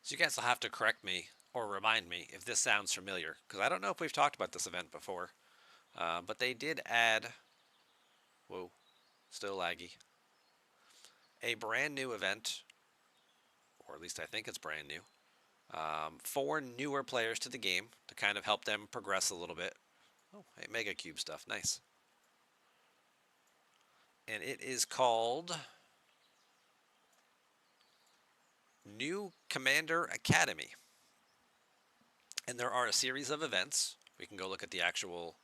So you guys will have to correct me or remind me if this sounds familiar, because I don't know if we've talked about this event before. But they did add, whoa, still laggy, a brand new event, or at least I think it's brand new, for newer players to the game to kind of help them progress a little bit. Oh, hey, Mega Cube stuff, nice. And it is called New Commander Academy. And there are a series of events. We can go look at the actual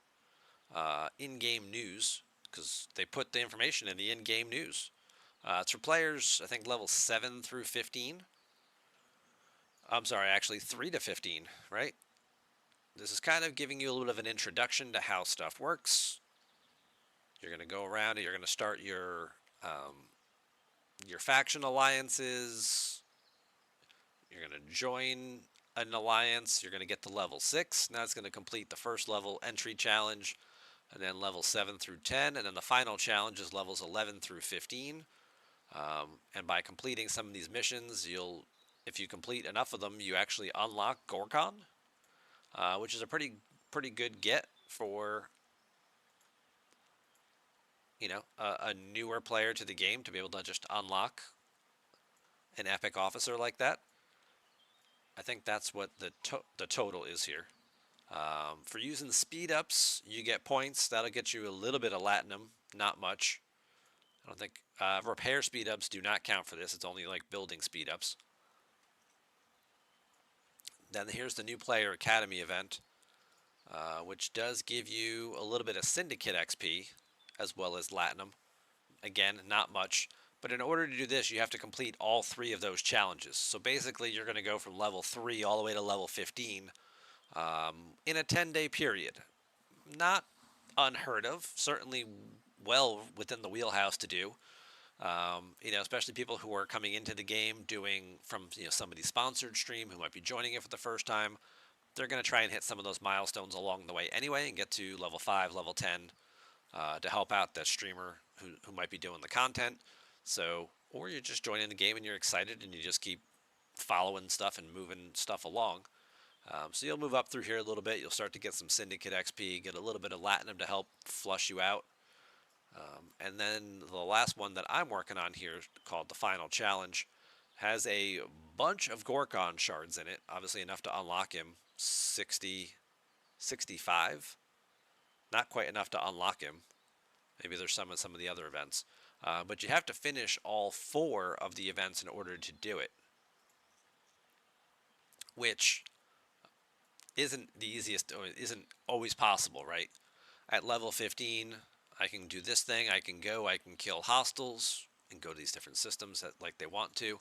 in-game news because they put the information in the in-game news. It's for players, I think, level 7 through 15. I'm sorry, actually 3 to 15, right? This is kind of giving you a little bit of an introduction to how stuff works. You're going to go around and you're going to start your faction alliances. You're going to join an alliance. You're going to get to level 6. Now it's going to complete the first level entry challenge, and then level 7 through 10, and then the final challenge is levels 11 through 15. And by completing some of these missions, if you complete enough of them, you actually unlock Gorkon, which is a pretty good get for a newer player to the game to be able to just unlock an epic officer like that. I think that's what the total is here. For using the speed ups, you get points. That'll get you a little bit of Latinum, not much. I don't think repair speed ups do not count for this. It's only like building speed ups. Then here's the new player academy event, which does give you a little bit of syndicate XP as well as Latinum. Again, not much. But in order to do this, you have to complete all 3 of those challenges. So basically, you're going to go from level 3 all the way to level 15 in a 10-day period. Not unheard of, certainly well within the wheelhouse to do. Especially people who are coming into the game doing from somebody's sponsored stream who might be joining it for the first time. They're going to try and hit some of those milestones along the way anyway and get to level 5, level 10 to help out that streamer who might be doing the content. So, or you're just joining the game and you're excited and you just keep following stuff and moving stuff along. So you'll move up through here a little bit. You'll start to get some Syndicate XP, get a little bit of Latinum to help flush you out. And then the last one that I'm working on here, called the Final Challenge, has a bunch of Gorkon shards in it. Obviously enough to unlock him. 60, 65. Not quite enough to unlock him. Maybe there's some in some of the other events. But you have to finish all 4 of the events in order to do it. Which isn't the easiest, or isn't always possible, right? At level 15, I can do this thing. I can kill hostiles and go to these different systems like they want to.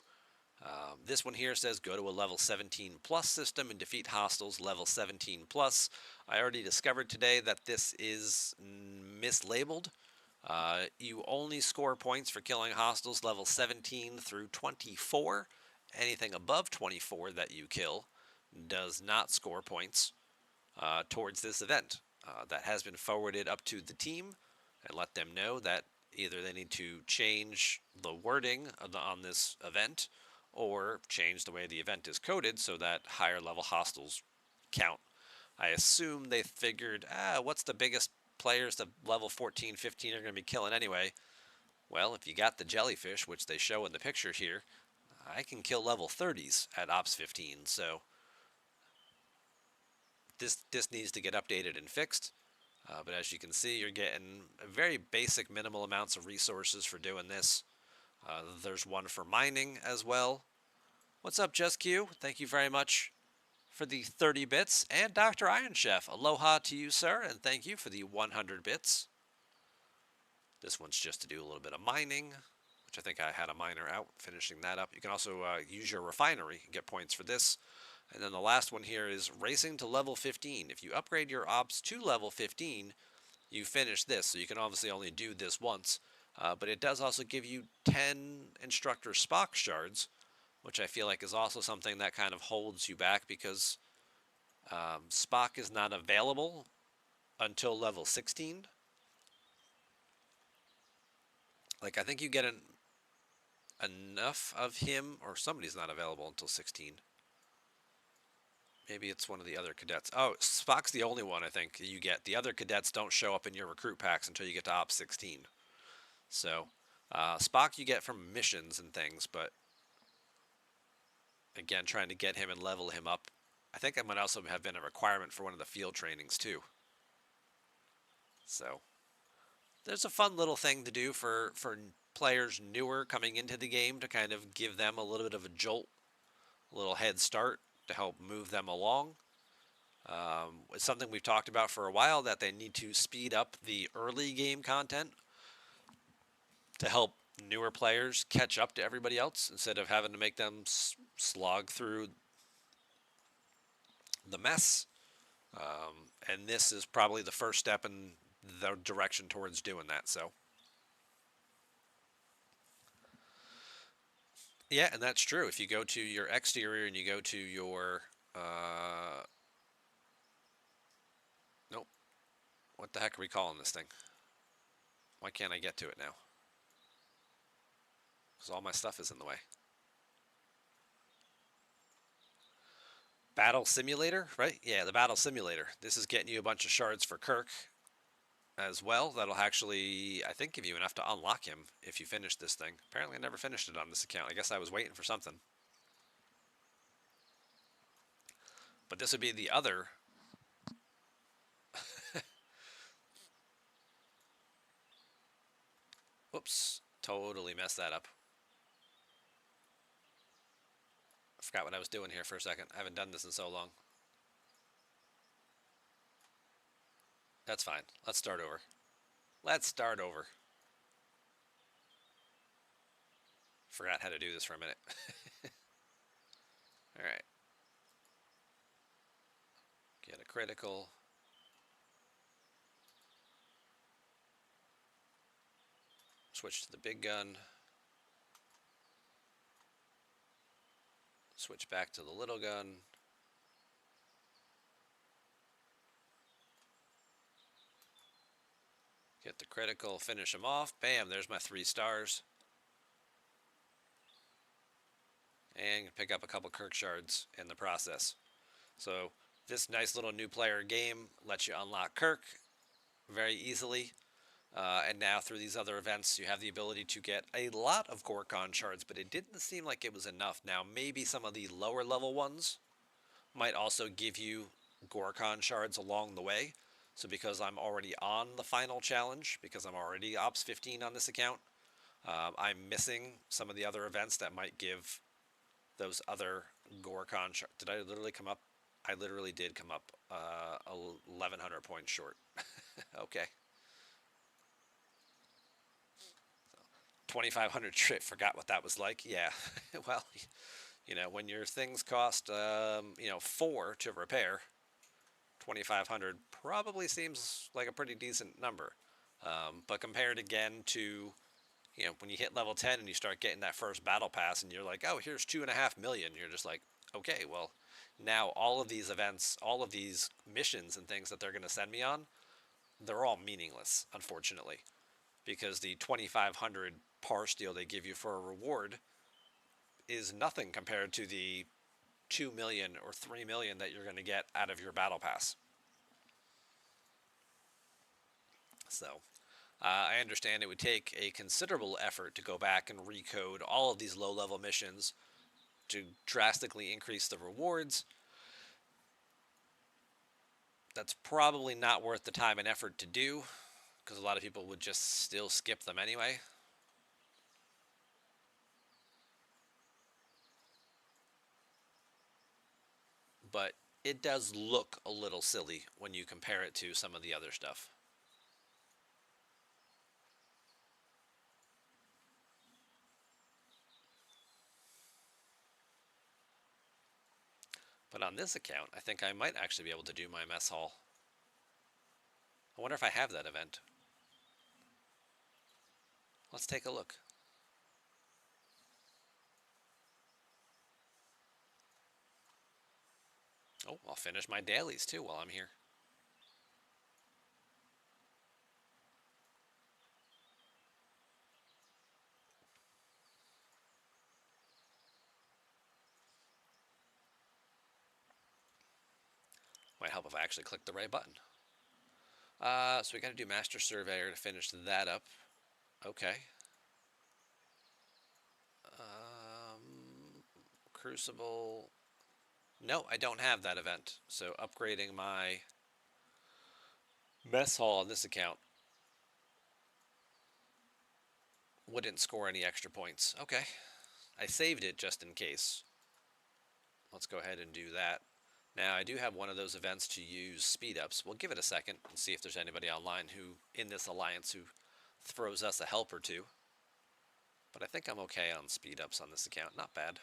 This one here says go to a level 17 plus system and defeat hostiles level 17 plus. I already discovered today that this is mislabeled. You only score points for killing hostiles level 17 through 24. Anything above 24 that you kill does not score points towards this event. That has been forwarded up to the team and let them know that either they need to change the wording on this event or change the way the event is coded so that higher level hostiles count. I assume they figured, what's the biggest players the level 14, 15 are going to be killing anyway? Well, if you got the jellyfish, which they show in the picture here, I can kill level 30s at Ops 15, so this needs to get updated and fixed. But as you can see, you're getting very basic minimal amounts of resources for doing this. There's one for mining as well. What's up, Just Q? Thank you very much for the 30 bits. And Dr. Iron Chef, aloha to you, sir, and thank you for the 100 bits. This one's just to do a little bit of mining, which I think I had a miner out, finishing that up. You can also use your refinery and get points for this. And then the last one here is racing to level 15. If you upgrade your ops to level 15, you finish this. So you can obviously only do this once. But it does also give you 10 instructor Spock shards, which I feel like is also something that kind of holds you back because Spock is not available until level 16. Like, I think you get enough of him, or somebody's not available until 16. Maybe it's one of the other cadets. Oh, Spock's the only one I think you get. The other cadets don't show up in your recruit packs until you get to Ops 16. So, Spock you get from missions and things, but again, trying to get him and level him up. I think that might also have been a requirement for one of the field trainings too. So, there's a fun little thing to do for players newer coming into the game to kind of give them a little bit of a jolt, a little head start to help move them along. It's something we've talked about for a while that they need to speed up the early game content to help newer players catch up to everybody else instead of having to make them slog through the mess. And this is probably the first step in the direction towards doing that. So, yeah, and that's true. If you go to your exterior and you go to your, nope, what the heck are we calling this thing? Why can't I get to it now? Because all my stuff is in the way. Battle Simulator, right? Yeah, the Battle Simulator. This is getting you a bunch of shards for Kirk as well. That'll actually, I think, give you enough to unlock him if you finish this thing. Apparently, I never finished it on this account. I guess I was waiting for something. But this would be the other. Whoops. Totally messed that up. I forgot what I was doing here for a second. I haven't done this in so long. That's fine. Let's start over. Let's start over. Forgot how to do this for a minute. All right. Get a critical. Switch to the big gun. Switch back to the little gun. Get the critical, finish him off. Bam, there's my 3 stars. And pick up a couple Kirk shards in the process. So this nice little new player game lets you unlock Kirk very easily. And now through these other events, you have the ability to get a lot of Gorkon shards, but it didn't seem like it was enough. Now, maybe some of the lower level ones might also give you Gorkon shards along the way. So because I'm already on the final challenge, because I'm already Ops 15 on this account, I'm missing some of the other events that might give those other Gorkon shards. Did I literally come up? I literally did come up 1,100 points short. Okay. 2,500 trip, forgot what that was like. Yeah, well, when your things cost, 4 to repair, 2,500 probably seems like a pretty decent number. But compared again to, when you hit level 10 and you start getting that first battle pass and you're like, oh, here's 2.5 million, you're just like, okay, well, now all of these events, all of these missions and things that they're going to send me on, they're all meaningless, unfortunately, because the 2,500 par steal they give you for a reward is nothing compared to the 2 million or 3 million that you're going to get out of your battle pass. So I understand it would take a considerable effort to go back and recode all of these low-level missions to drastically increase the rewards. That's probably not worth the time and effort to do, because a lot of people would just still skip them anyway. But it does look a little silly when you compare it to some of the other stuff. But on this account, I think I might actually be able to do my mess hall. I wonder if I have that event. Let's take a look. Oh, I'll finish my dailies too while I'm here. Might help if I actually click the right button. So we got to do Master Surveyor to finish that up. Okay. Crucible. No, I don't have that event. So upgrading my mess hall on this account wouldn't score any extra points. Okay. I saved it just in case. Let's go ahead and do that. Now, I do have one of those events to use speed ups. We'll give it a second and see if there's anybody online who, in this alliance, who throws us a help or two. But I think I'm okay on speed ups on this account. Not bad.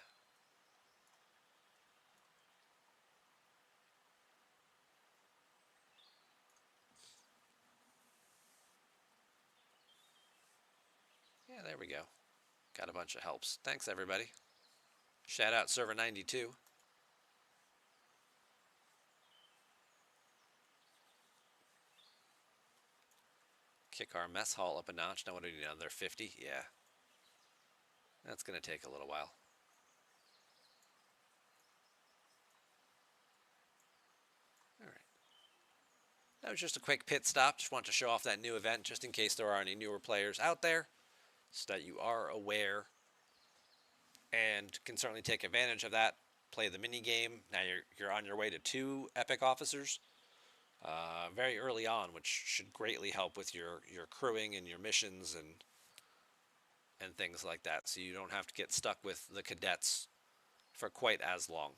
Yeah, there we go. Got a bunch of helps. Thanks, everybody. Shout out Server 92. Kick our mess hall up a notch. Now what do we need? Another 50? Yeah. That's going to take a little while. All right. That was just a quick pit stop. Just want to show off that new event just in case there are any newer players out there so that you are aware and can certainly take advantage of that. Play the mini game. Now you're on your way to 2 epic officers very early on, which should greatly help with your crewing and your missions and things like that. So you don't have to get stuck with the cadets for quite as long.